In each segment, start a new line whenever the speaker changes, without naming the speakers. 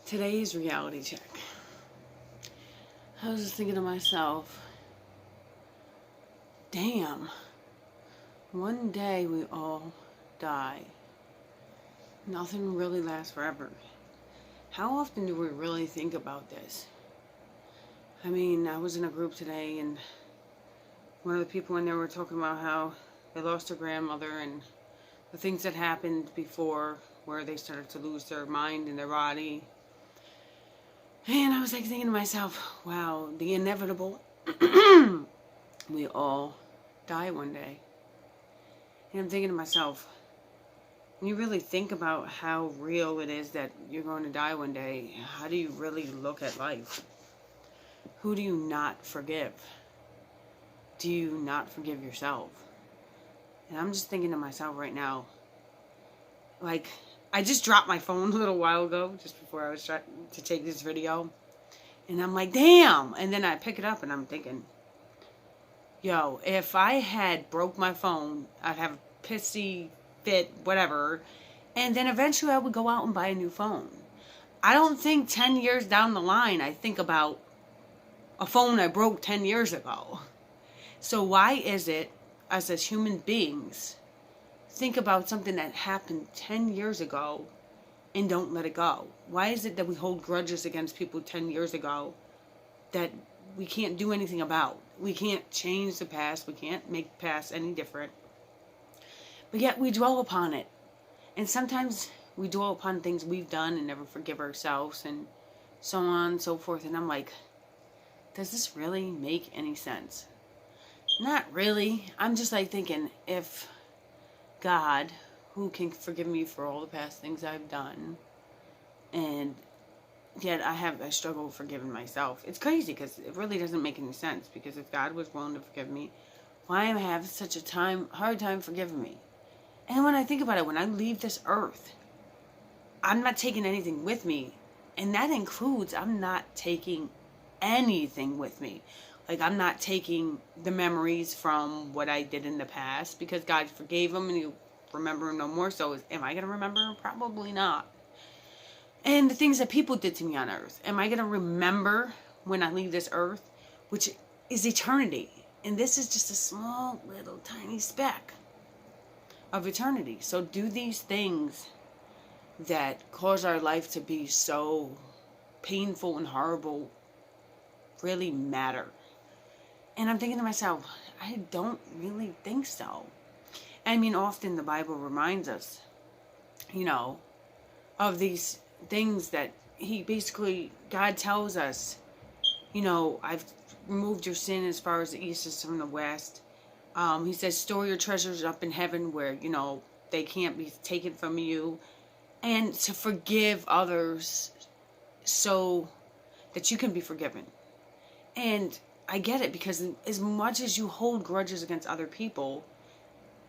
Today's reality check. I was just thinking to myself, damn, one day we all die. Nothing really lasts forever. How often do we really think about this? I mean, I was in a group today and one of the people in there were talking about how they lost their grandmother and the things that happened before where they started to lose their mind and their body. And I was like thinking to myself, wow, the inevitable. We all die one day. And I'm thinking to myself, when you really think about how real it is that you're going to die one day, how do you really look at life? Who do you not forgive? Do you not forgive yourself? And I'm just thinking to myself right now, like, I just dropped my phone a little while ago, just before I was trying to take this video. And I'm like, damn. And then I pick it up and I'm thinking, yo, if I had broke my phone, I'd have a pissy fit, whatever. And then eventually I would go out and buy a new phone. I don't think 10 years down the line, I think about a phone I broke 10 years ago. So why is it, us as human beings, think about something that happened 10 years ago and don't let it go? Why is it that we hold grudges against people 10 years ago that we can't do anything about? We can't change the past. We can't make the past any different. But yet we dwell upon it. And sometimes we dwell upon things we've done and never forgive ourselves and so on and so forth. And I'm like, does this really make any sense? Not really. I'm just like thinking, if God, who can forgive me for all the past things I've done, and yet I struggle with forgiving myself. It's crazy because it really doesn't make any sense, because if God was willing to forgive me, why am I having such a hard time forgiving me? And when I think about it, when I leave this earth, I'm not taking anything with me. And that includes, I'm not taking anything with me. Like, I'm not taking the memories from what I did in the past, because God forgave them and He'll remember them no more. So am I going to remember them? Probably not. And the things that people did to me on earth, am I going to remember when I leave this earth? Which is eternity. And this is just a small little tiny speck of eternity. So do these things that cause our life to be so painful and horrible really matter? And I'm thinking to myself, I don't really think so. I mean, often the Bible reminds us, of these things that God tells us, I've removed your sin as far as the east is from the west. He says, store your treasures up in heaven where, they can't be taken from you. And to forgive others so that you can be forgiven. And I get it, because as much as you hold grudges against other people,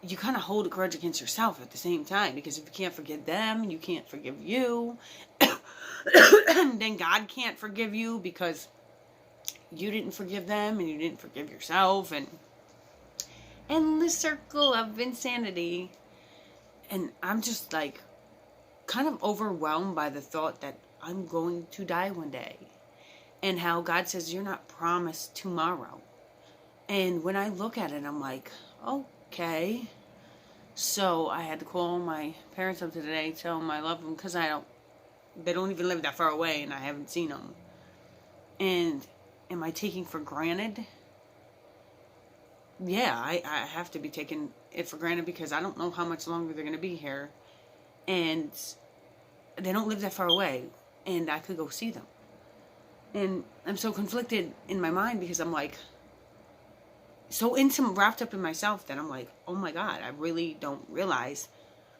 you kind of hold a grudge against yourself at the same time. Because if you can't forgive them, you can't forgive you. Then God can't forgive you because you didn't forgive them and you didn't forgive yourself. And endless circle of insanity. And I'm just like kind of overwhelmed by the thought that I'm going to die one day. And how God says you're not promised tomorrow. And when I look at it, I'm like, okay. So I had to call my parents up today, tell them I love them, because they don't even live that far away and I haven't seen them. And am I taking for granted? Yeah, I have to be taking it for granted, because I don't know how much longer they're going to be here. And they don't live that far away. And I could go see them. And I'm so conflicted in my mind, because I'm like so wrapped up in myself that I'm like, oh my God, I really don't realize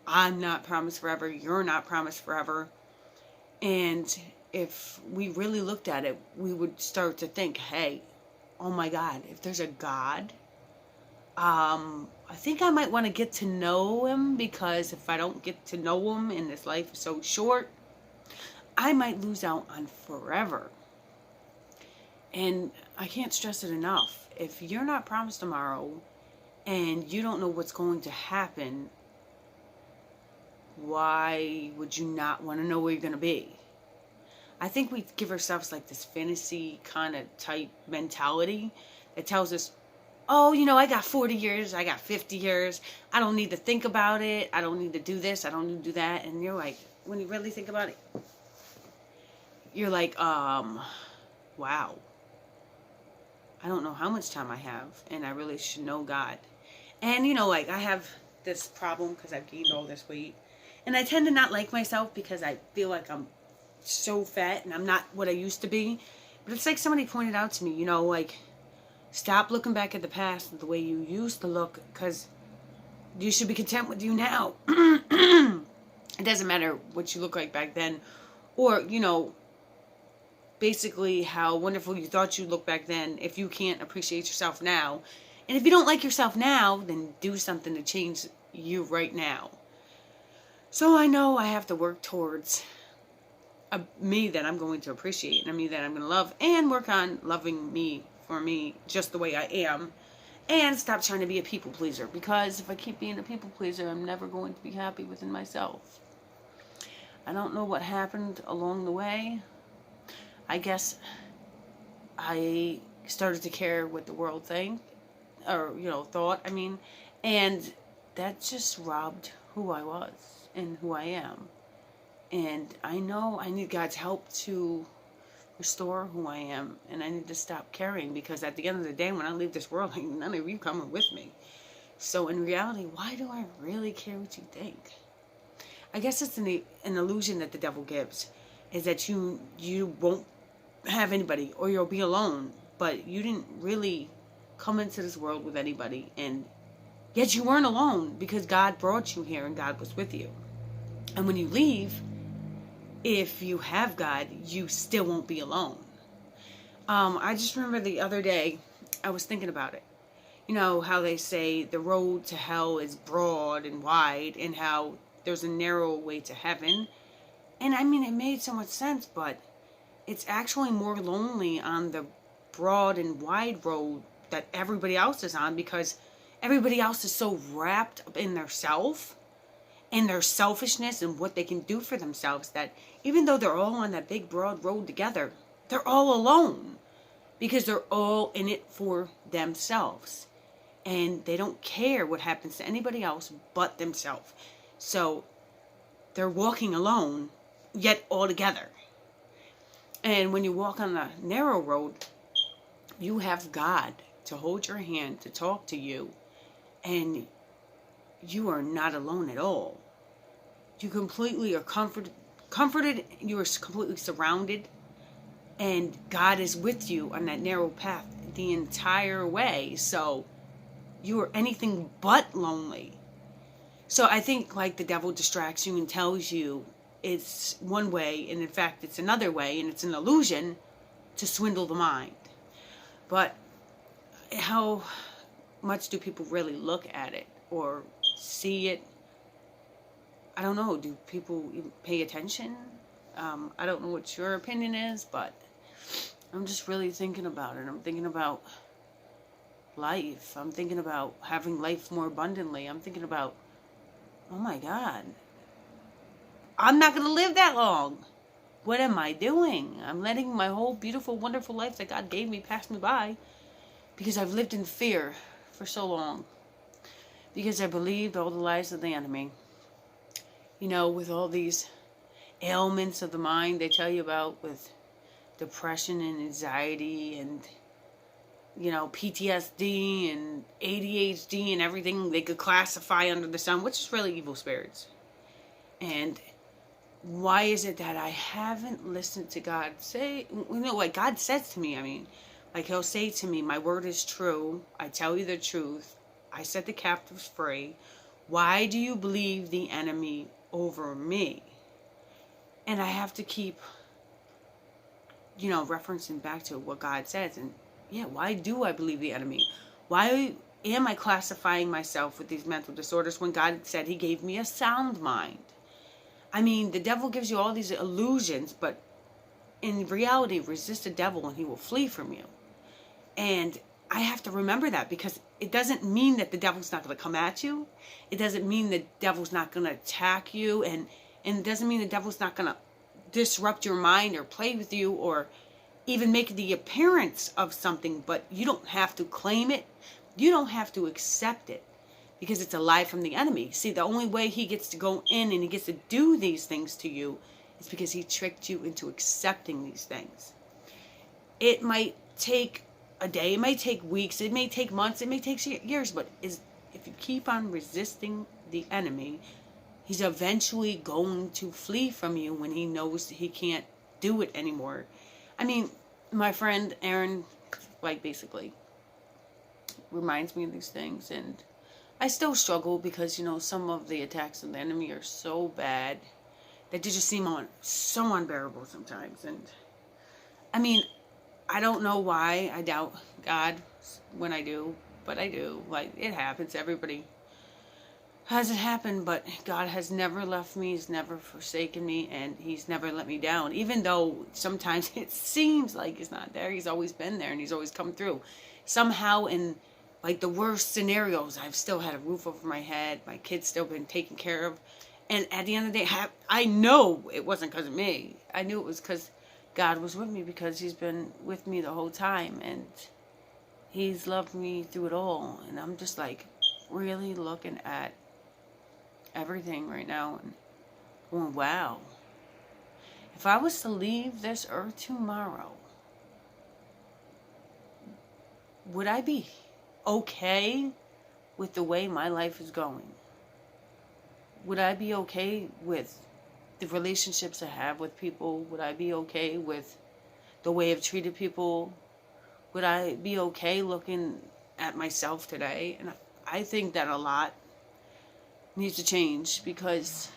I'm not promised forever. You're not promised forever. And if we really looked at it, we would start to think, hey, oh my God, if there's a God, I think I might want to get to know Him, because if I don't get to know Him and this life is so short, I might lose out on forever. And I can't stress it enough. If you're not promised tomorrow and you don't know what's going to happen, why would you not want to know where you're going to be? I think we give ourselves like this fantasy kind of type mentality that tells us, oh, I got 40 years, I got 50 years, I don't need to think about it, I don't need to do this, I don't need to do that. And you're like, when you really think about it, you're like, wow, I don't know how much time I have, and I really should know God. And, like, I have this problem because I've gained all this weight, and I tend to not like myself because I feel like I'm so fat, and I'm not what I used to be. But it's like somebody pointed out to me, like, stop looking back at the past the way you used to look, because you should be content with you now. It doesn't matter what you look like back then, or, basically how wonderful you thought you looked back then if you can't appreciate yourself now. And if you don't like yourself now, then do something to change you right now. So I know I have to work towards a me that I'm going to appreciate, and a me that I'm going to love, and work on loving me for me just the way I am, and stop trying to be a people pleaser, because if I keep being a people pleaser, I'm never going to be happy within myself. I don't know what happened along the way. I guess I started to care what the world thought, and that just robbed who I was and who I am. And I know I need God's help to restore who I am, and I need to stop caring, because at the end of the day, when I leave this world, none of you coming with me. So in reality, why do I really care what you think? I guess it's an illusion that the devil gives, is that you won't have anybody, or you'll be alone, but you didn't really come into this world with anybody, and yet you weren't alone, because God brought you here and God was with you. And when you leave, if you have God, you still won't be alone. I just remember the other day, I was thinking about it. How they say the road to hell is broad and wide, and how there's a narrow way to heaven. And it made so much sense, but it's actually more lonely on the broad and wide road that everybody else is on, because everybody else is so wrapped up in their self and their selfishness and what they can do for themselves, that even though they're all on that big broad road together, they're all alone, because they're all in it for themselves, and they don't care what happens to anybody else but themselves. So they're walking alone, yet all together. And when you walk on the narrow road, you have God to hold your hand, to talk to you, and you are not alone at all. You completely are comforted, you are completely surrounded, and God is with you on that narrow path the entire way. So you are anything but lonely. So I think, like, the devil distracts you and tells you it's one way, and in fact it's another way, and it's an illusion to swindle the mind. But how much do people really look at it or see it? I don't know. Do people even pay attention? I don't know what your opinion is, but I'm just really thinking about it. I'm thinking about life. I'm thinking about having life more abundantly. I'm thinking about, oh my God, I'm not going to live that long. What am I doing? I'm letting my whole beautiful, wonderful life that God gave me pass me by, because I've lived in fear for so long. Because I believed all the lies of the enemy. With all these ailments of the mind they tell you about, with depression and anxiety and, PTSD and ADHD and everything they could classify under the sun, which is really evil spirits. And why is it that I haven't listened to God say, what God says to me? Like, he'll say to me, my word is true. I tell you the truth. I set the captives free. Why do you believe the enemy over me? And I have to keep, referencing back to what God says. And yeah, why do I believe the enemy? Why am I classifying myself with these mental disorders when God said he gave me a sound mind? The devil gives you all these illusions, but in reality, resist the devil and he will flee from you. And I have to remember that, because it doesn't mean that the devil's not going to come at you. It doesn't mean the devil's not going to attack you. And it doesn't mean the devil's not going to disrupt your mind or play with you or even make the appearance of something, but you don't have to claim it. You don't have to accept it because it's a lie from the enemy. See, the only way he gets to go in and he gets to do these things to you is because he tricked you into accepting these things. It might take a day, it may take weeks, it may take months, it may take years, but if you keep on resisting the enemy, he's eventually going to flee from you when he knows he can't do it anymore. I mean, my friend Aaron, like, basically reminds me of these things, and I still struggle because, some of the attacks of the enemy are so bad that they just seem so unbearable sometimes. And I mean, I don't know why I doubt God when I do, but I do. Like, it happens. Everybody has it happen, but God has never left me. He's never forsaken me, and he's never let me down. Even though sometimes it seems like he's not there, he's always been there, and he's always come through. Somehow in, like, the worst scenarios, I've still had a roof over my head. My kids still been taken care of. And at the end of the day, I know it wasn't because of me. I knew it was because God was with me, because he's been with me the whole time, and he's loved me through it all. And I'm just, like, really looking at everything right now and going, wow. If I was to leave this earth tomorrow, would I be okay with the way my life is going? Would I be okay with the relationships I have with people? Would I be okay with the way I've treated people? Would I be okay looking at myself today? And I think that a lot needs to change, because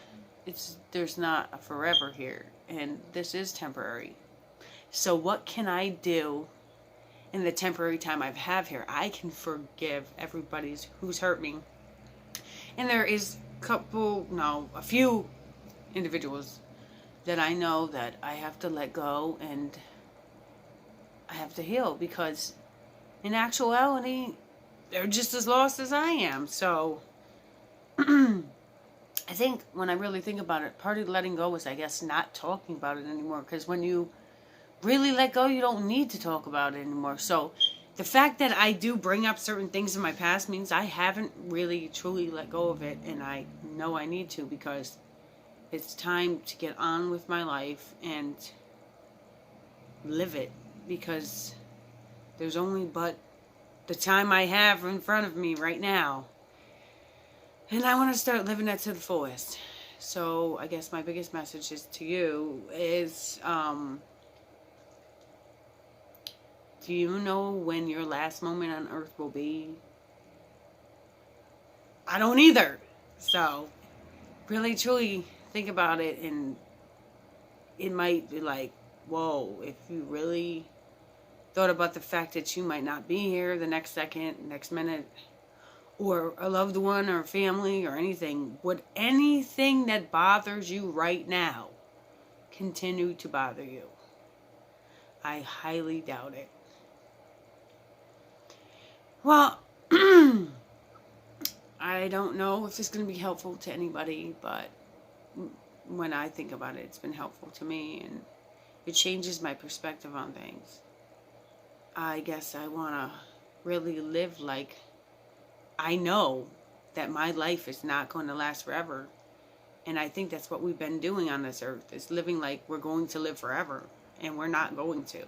there's not a forever here, and this is temporary. So what can I do in the temporary time I have here? I can forgive everybody who's hurt me, and there is a few individuals that I know that I have to let go, and I have to heal, because in actuality they're just as lost as I am. So I think when I really think about it, part of letting go is, I guess, not talking about it anymore. Because when you really let go, you don't need to talk about it anymore. So the fact that I do bring up certain things in my past means I haven't really truly let go of it. And I know I need to, because it's time to get on with my life and live it. Because there's only but the time I have in front of me right now. And I want to start living that to the fullest. So I guess my biggest message is to you is, do you know when your last moment on earth will be? I don't either. So really, truly think about it, and it might be like, whoa, if you really thought about the fact that you might not be here the next second, next minute, or a loved one or family or anything, would anything that bothers you right now continue to bother you? I highly doubt it. Well, I don't know if it's going to be helpful to anybody, but when I think about it, it's been helpful to me, and it changes my perspective on things. I guess I want to really live like I know that my life is not going to last forever. And I think that's what we've been doing on this earth, is living like we're going to live forever, and we're not going to.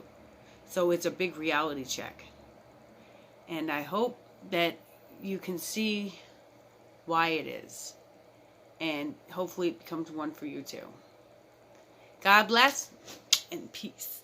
So it's a big reality check. And I hope that you can see why it is. And hopefully it becomes one for you too. God bless, and peace.